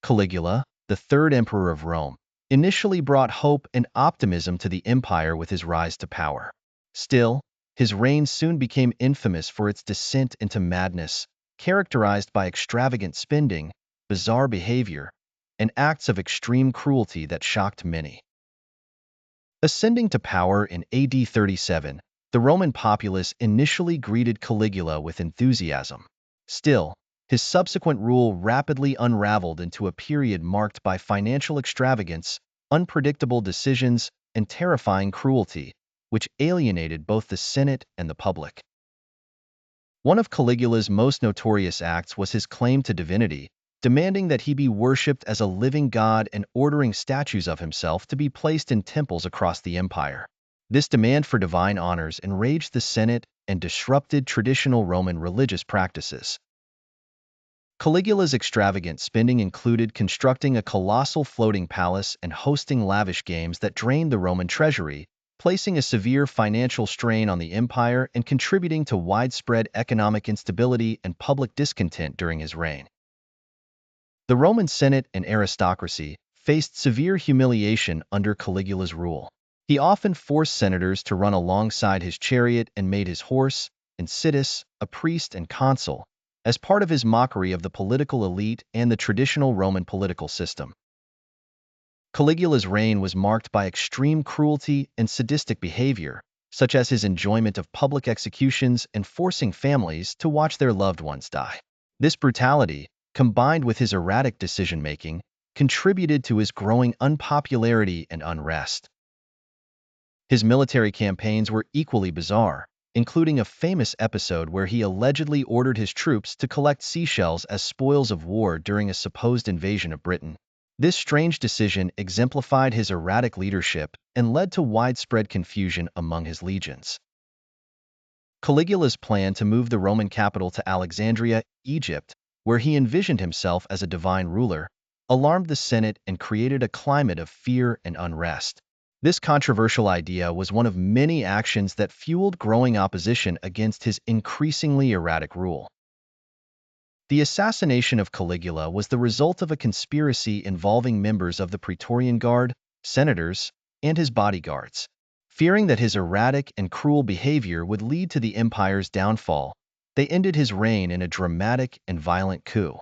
Caligula, the third emperor of Rome, initially brought hope and optimism to the empire with his rise to power. Still, his reign soon became infamous for its descent into madness, characterized by extravagant spending, bizarre behavior, and acts of extreme cruelty that shocked many. Ascending to power in AD 37, the Roman populace initially greeted Caligula with enthusiasm. Still, his subsequent rule rapidly unraveled into a period marked by financial extravagance, unpredictable decisions, and terrifying cruelty, which alienated both the Senate and the public. One of Caligula's most notorious acts was his claim to divinity, demanding that he be worshipped as a living god and ordering statues of himself to be placed in temples across the empire. This demand for divine honors enraged the Senate and disrupted traditional Roman religious practices. Caligula's extravagant spending included constructing a colossal floating palace and hosting lavish games that drained the Roman treasury, placing a severe financial strain on the empire and contributing to widespread economic instability and public discontent during his reign. The Roman Senate and aristocracy faced severe humiliation under Caligula's rule. He often forced senators to run alongside his chariot and made his horse, Insidious, a priest and consul, as part of his mockery of the political elite and the traditional Roman political system. Caligula's reign was marked by extreme cruelty and sadistic behavior, such as his enjoyment of public executions and forcing families to watch their loved ones die. This brutality, combined with his erratic decision-making, contributed to his growing unpopularity and unrest. His military campaigns were equally bizarre, including a famous episode where he allegedly ordered his troops to collect seashells as spoils of war during a supposed invasion of Britain. This strange decision exemplified his erratic leadership and led to widespread confusion among his legions. Caligula's plan to move the Roman capital to Alexandria, Egypt, where he envisioned himself as a divine ruler, alarmed the Senate and created a climate of fear and unrest. This controversial idea was one of many actions that fueled growing opposition against his increasingly erratic rule. The assassination of Caligula was the result of a conspiracy involving members of the Praetorian Guard, senators, and his bodyguards. Fearing that his erratic and cruel behavior would lead to the empire's downfall, they ended his reign in a dramatic and violent coup.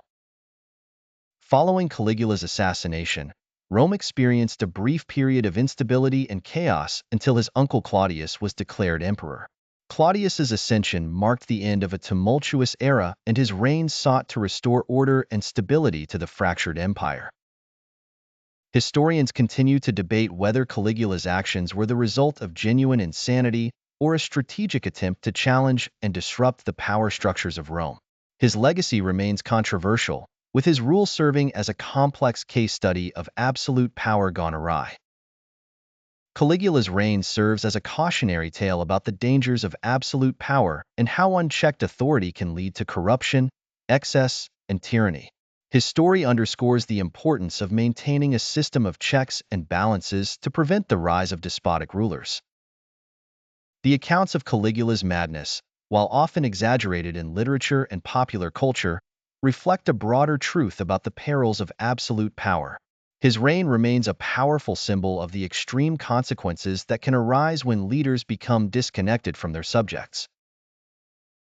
Following Caligula's assassination, Rome experienced a brief period of instability and chaos until his uncle Claudius was declared emperor. Claudius's ascension marked the end of a tumultuous era, and his reign sought to restore order and stability to the fractured empire. Historians continue to debate whether Caligula's actions were the result of genuine insanity or a strategic attempt to challenge and disrupt the power structures of Rome. His legacy remains controversial, with his rule serving as a complex case study of absolute power gone awry. Caligula's reign serves as a cautionary tale about the dangers of absolute power and how unchecked authority can lead to corruption, excess, and tyranny. His story underscores the importance of maintaining a system of checks and balances to prevent the rise of despotic rulers. The accounts of Caligula's madness, while often exaggerated in literature and popular culture, reflect a broader truth about the perils of absolute power. His reign remains a powerful symbol of the extreme consequences that can arise when leaders become disconnected from their subjects.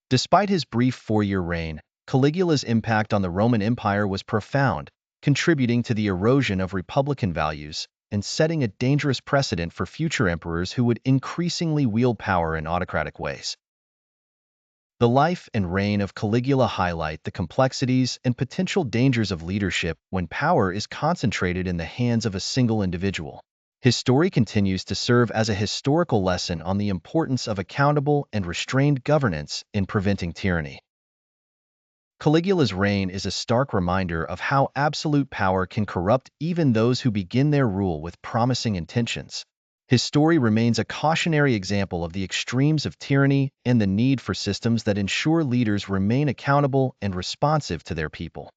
Despite his brief four-year reign, Caligula's impact on the Roman Empire was profound, contributing to the erosion of republican values and setting a dangerous precedent for future emperors who would increasingly wield power in autocratic ways. The life and reign of Caligula highlight the complexities and potential dangers of leadership when power is concentrated in the hands of a single individual. His story continues to serve as a historical lesson on the importance of accountable and restrained governance in preventing tyranny. Caligula's reign is a stark reminder of how absolute power can corrupt even those who begin their rule with promising intentions. His story remains a cautionary example of the extremes of tyranny and the need for systems that ensure leaders remain accountable and responsive to their people.